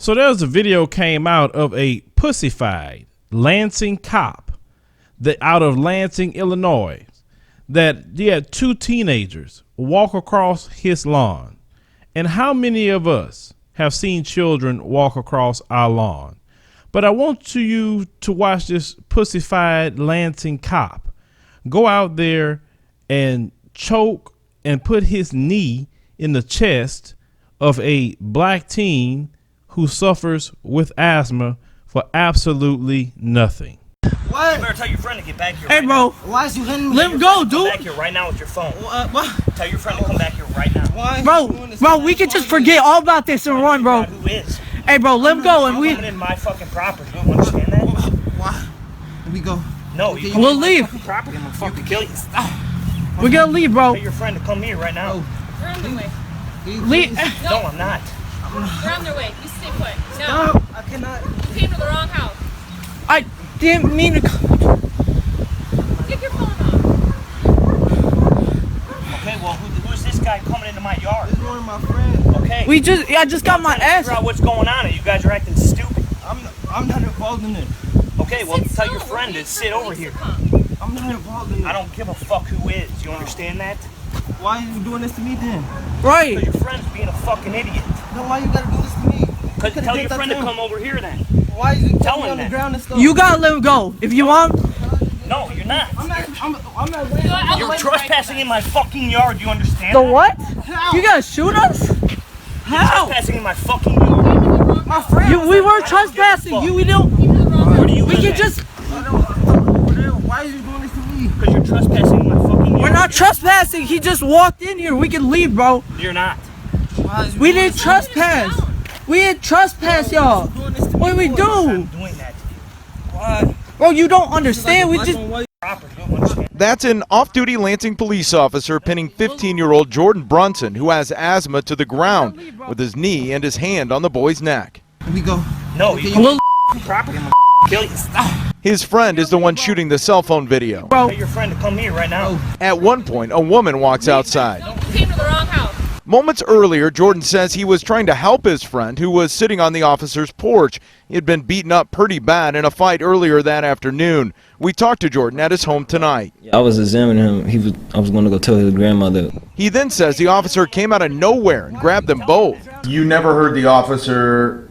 So there's a video came out of a pussified Lansing cop that out of Lansing, Illinois, that he had two teenagers walk across his lawn. And how many of us have seen children walk across our lawn? But I want you to watch this pussified Lansing cop go out there and choke and put his knee in the chest of a black teen who suffers with asthma for absolutely nothing. What? You better tell your friend to get back here. Hey, right bro. Now. Why is you hitting me? Let him go, dude. Come back here right now with your phone. What? Tell your friend to come back here right now. Why? Bro, we can just forget all about this and run, bro. Who is? Hey, bro, let him go and we. Coming in my fucking property. You understand that? Why? Let me go. No, you We'll leave. Property. I'm gonna fucking kill you. We're gonna leave, bro. Tell your friend to come here right now. We're on the way. Leave. No, I'm not. We're on their way. You stay put. No. Stop. I cannot. You came to the wrong house. I didn't mean to. Take your phone off. Okay, well, who's this guy coming into my yard? This is one of my friends. Okay. I just got my ass. Figure out what's going on, and you guys are acting stupid. I'm not involved in it. Okay, well, tell your friend to sit over here. I'm not involved in it. I don't give a fuck who is. You understand that? Why are you doing this to me then? Right. Because your friend's being a fucking idiot. No, why you gotta do this to me? Because tell your friend to come over here then. Why is you Tell putting me him on the that. ground and stuff? You gotta let him go. If you want. No, you're not. I'm not You're trespassing in my fucking yard. You understand? The that? what? How? You gonna shoot us? You're How? trespassing in my fucking yard. My friend. We weren't trespassing. We don't. Where do you We live can at? just. Why are you doing this to me? Because you're trespassing in my fucking yard. We're not trespassing. He just walked in here. We can leave, bro. You're not. Why is you We doing didn't this to me? trespass. We didn't trespass, y'all. Doing this to What do we me? do? I'm doing that. Why? Bro, you don't understand. We just. Property. You understand? That's an off-duty Lansing police officer pinning 15-year-old Jordan Brunson, who has asthma, to the ground with his knee and his hand on the boy's neck. Here we go. No, you We'll, property. I'm gonna kill you. His friend is the one shooting the cell phone video. bro. Tell your friend to come here right now. At one point, a woman walks outside. You came to the wrong house. Moments earlier, Jordan says he was trying to help his friend who was sitting on the officer's porch. He had been beaten up pretty bad in a fight earlier that afternoon. We talked to Jordan at his home tonight. I was examining him. I was going to go tell his grandmother. He then says the officer came out of nowhere and grabbed them both. You never heard the officer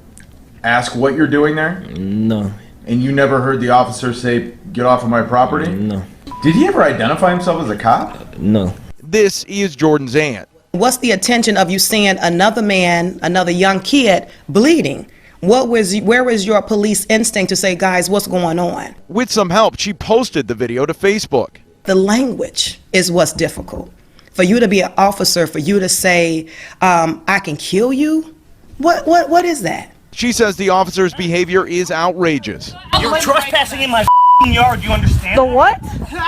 ask what you're doing there? No, And you never heard the officer say, "Get off of my property"? no, Did he ever identify himself as a cop? no. This is Jordan's aunt. What's the intention of you seeing another man, another young kid bleeding? Where was your police instinct to say, guys, what's going on? With some help, she posted the video to Facebook. The language is what's difficult. For you to be an officer, for you to say, I can kill you? What is that? She says the officer's behavior is outrageous. You're trespassing in my fucking yard. You understand? The what?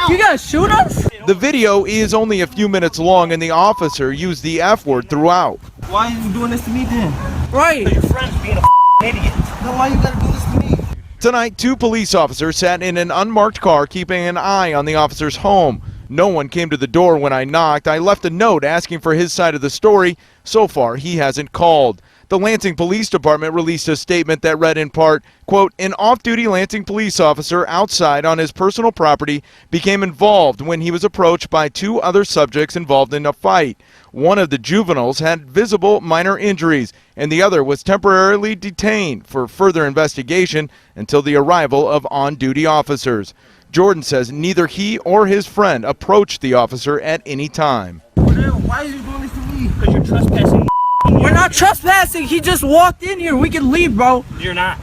You gonna shoot us? The video is only a few minutes long and the officer used the F word throughout. Why are you doing this to me then? Right. Your friend's being a idiot. No, why you gotta do this to me? Tonight, 2 police officers sat in an unmarked car keeping an eye on the officer's home. No one came to the door when I knocked. I left a note asking for his side of the story. So far, he hasn't called. The Lansing Police Department released a statement that read in part, quote, an off-duty Lansing police officer outside on his personal property became involved when he was approached by 2 other subjects involved in a fight. One of the juveniles had visible minor injuries, and the other was temporarily detained for further investigation until the arrival of on-duty officers. Jordan says neither he or his friend approached the officer at any time. Why are you doing this to me? Because you're trespassing. We're not trespassing. He just walked in here. We can leave, bro. You're not.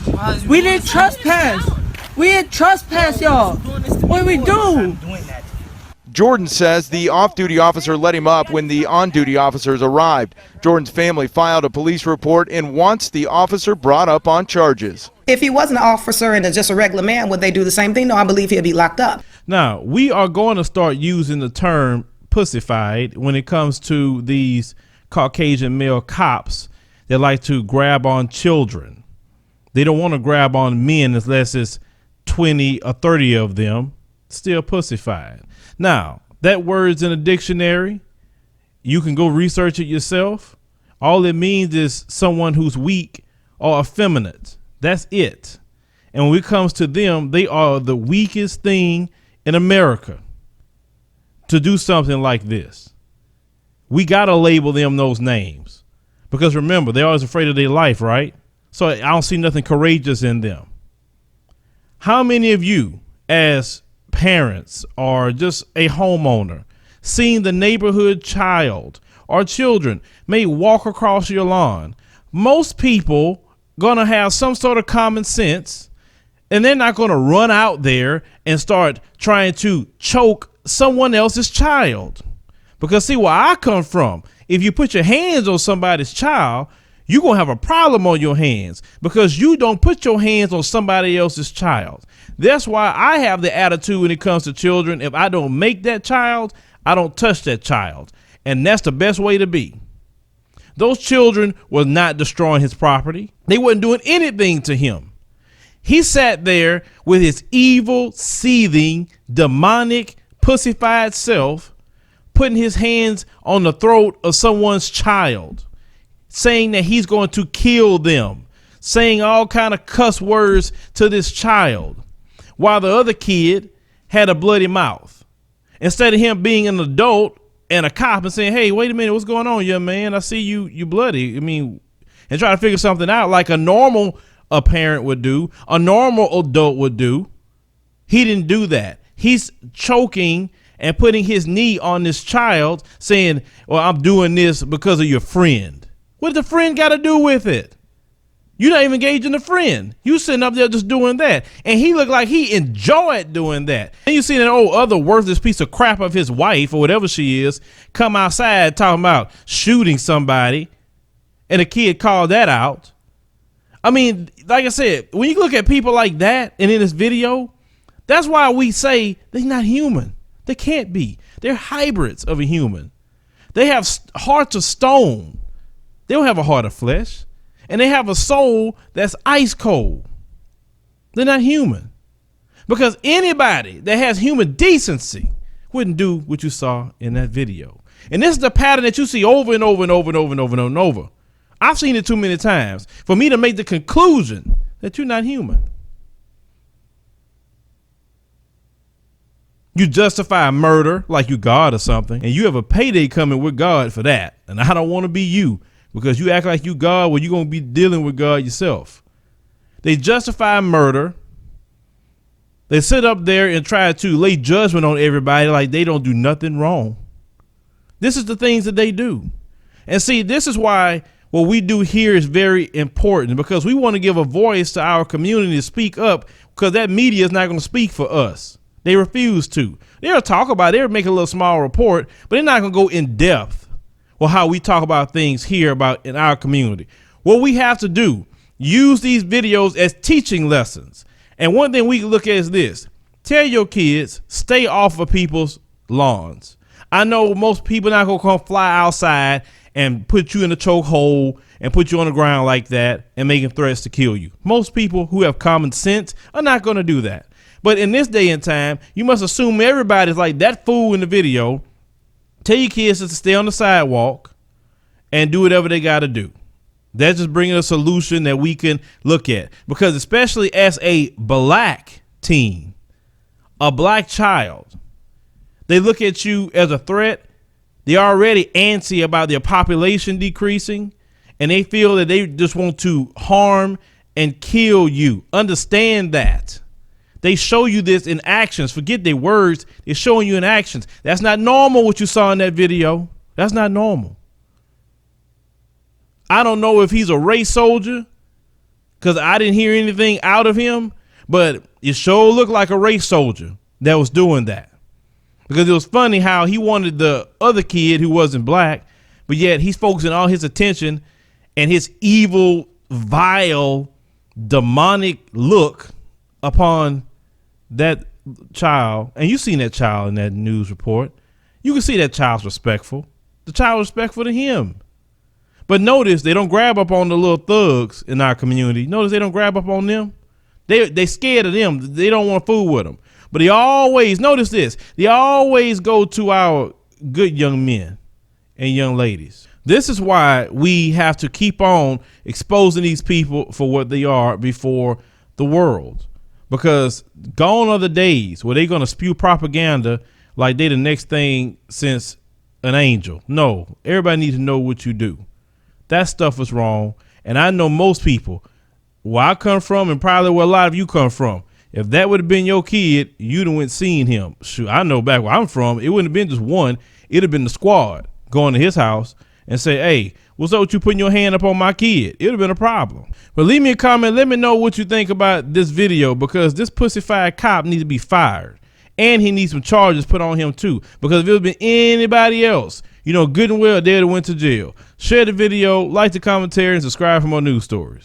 Why is you We doing didn't this to me? trespass. We didn't trespass, y'all. What do we do? I'm doing that. Jordan says the off-duty officer let him up when the on-duty officers arrived. Jordan's family filed a police report and wants the officer brought up on charges. If he wasn't an officer and just a regular man, would they do the same thing? No, I believe he'd be locked up. Now, we are going to start using the term pussified when it comes to these Caucasian male cops that like to grab on children. They don't want to grab on men unless it's 20 or 30 of them. Still pussified. Now, that word's in a dictionary. You can go research it yourself. All it means is someone who's weak or effeminate. That's it. And when it comes to them, they are the weakest thing in America to do something like this. We got to label them those names because remember, they're always afraid of their life, right? So I don't see nothing courageous in them. How many of you as parents or just a homeowner seeing the neighborhood child or children may walk across your lawn? Most people gonna have some sort of common sense, and they're not gonna run out there and start trying to choke someone else's child. Because see, where I come from, if you put your hands on somebody's child, you're gonna have a problem on your hands because you don't put your hands on somebody else's child. That's why I have the attitude when it comes to children. If I don't make that child, I don't touch that child. And that's the best way to be. Those children was not destroying his property. They wasn't doing anything to him. He sat there with his evil, seething, demonic, pussified self, putting his hands on the throat of someone's child, saying that he's going to kill them, saying all kind of cuss words to this child, while the other kid had a bloody mouth. Instead of him being an adult and a cop and saying, hey, wait a minute, what's going on, young man? I see you bloody. I mean, and try to figure something out like a normal parent would do, a normal adult would do. He didn't do that. He's choking and putting his knee on this child saying, well, I'm doing this because of your friend. What does the friend got to do with it? You're not even engaging the friend. You sitting up there just doing that. And he looked like he enjoyed doing that. And you see that other worthless piece of crap of his wife or whatever she is come outside talking about shooting somebody. And a kid called that out. I mean, like I said, when you look at people like that and in this video, that's why we say they're not human. They can't be. They're hybrids of a human. They have hearts of stone. They don't have a heart of flesh. And they have a soul that's ice cold. They're not human. Because anybody that has human decency wouldn't do what you saw in that video. And this is the pattern that you see over and over and over and over and over and over. I've seen it too many times for me to make the conclusion that you're not human. You justify murder like you God or something, and you have a payday coming with God for that. And I don't want to be you because you act like you God, well, you're going to be dealing with God yourself. They justify murder. They sit up there and try to lay judgment on everybody like they don't do nothing wrong. This is the things that they do. And see, this is why what we do here is very important, because we want to give a voice to our community to speak up, because that media is not going to speak for us. They refuse to. They'll talk about it. They'll make a little small report, but they're not going to go in depth with how we talk about things here about in our community. What we have to do, use these videos as teaching lessons. And one thing we can look at is this. Tell your kids, stay off of people's lawns. I know most people not going to come fly outside and put you in a chokehold and put you on the ground like that and making threats to kill you. Most people who have common sense are not going to do that. But in this day and time, you must assume everybody's like that fool in the video. Tell your kids to stay on the sidewalk and do whatever they got to do. That's just bringing a solution that we can look at, because especially as a black teen, a black child, they look at you as a threat. They're already antsy about their population decreasing, and they feel that they just want to harm and kill you. Understand that. They show you this in actions. Forget their words. They're showing you in actions. That's not normal what you saw in that video. That's not normal. I don't know if he's a race soldier, because I didn't hear anything out of him, but it sure looked like a race soldier that was doing that. Because it was funny how he wanted the other kid who wasn't black, but yet he's focusing all his attention and his evil, vile, demonic look upon that child. And you've seen that child in that news report. You can see that child's respectful. The child was respectful to him. But notice they don't grab up on the little thugs in our community. Notice they don't grab up on them. They scared of them. They don't want to fool with them. But they always, notice this, they always go to our good young men and young ladies. This is why we have to keep on exposing these people for what they are before the world. Because gone are the days where they're going to spew propaganda like they the next thing since an angel. No, everybody needs to know what you do. That stuff is wrong. And I know most people, where I come from and probably where a lot of you come from, if that would have been your kid, you'd have went seen him. Shoot, I know back where I'm from, it wouldn't have been just one. It'd have been the squad going to his house and say, hey, what's up with you putting your hand up on my kid? It would have been a problem. But leave me a comment. Let me know what you think about this video, because this pussified cop needs to be fired. And he needs some charges put on him too. Because if it would have been anybody else, you know, good and well, they'd have went to jail. Share the video, like the commentary, and subscribe for more news stories.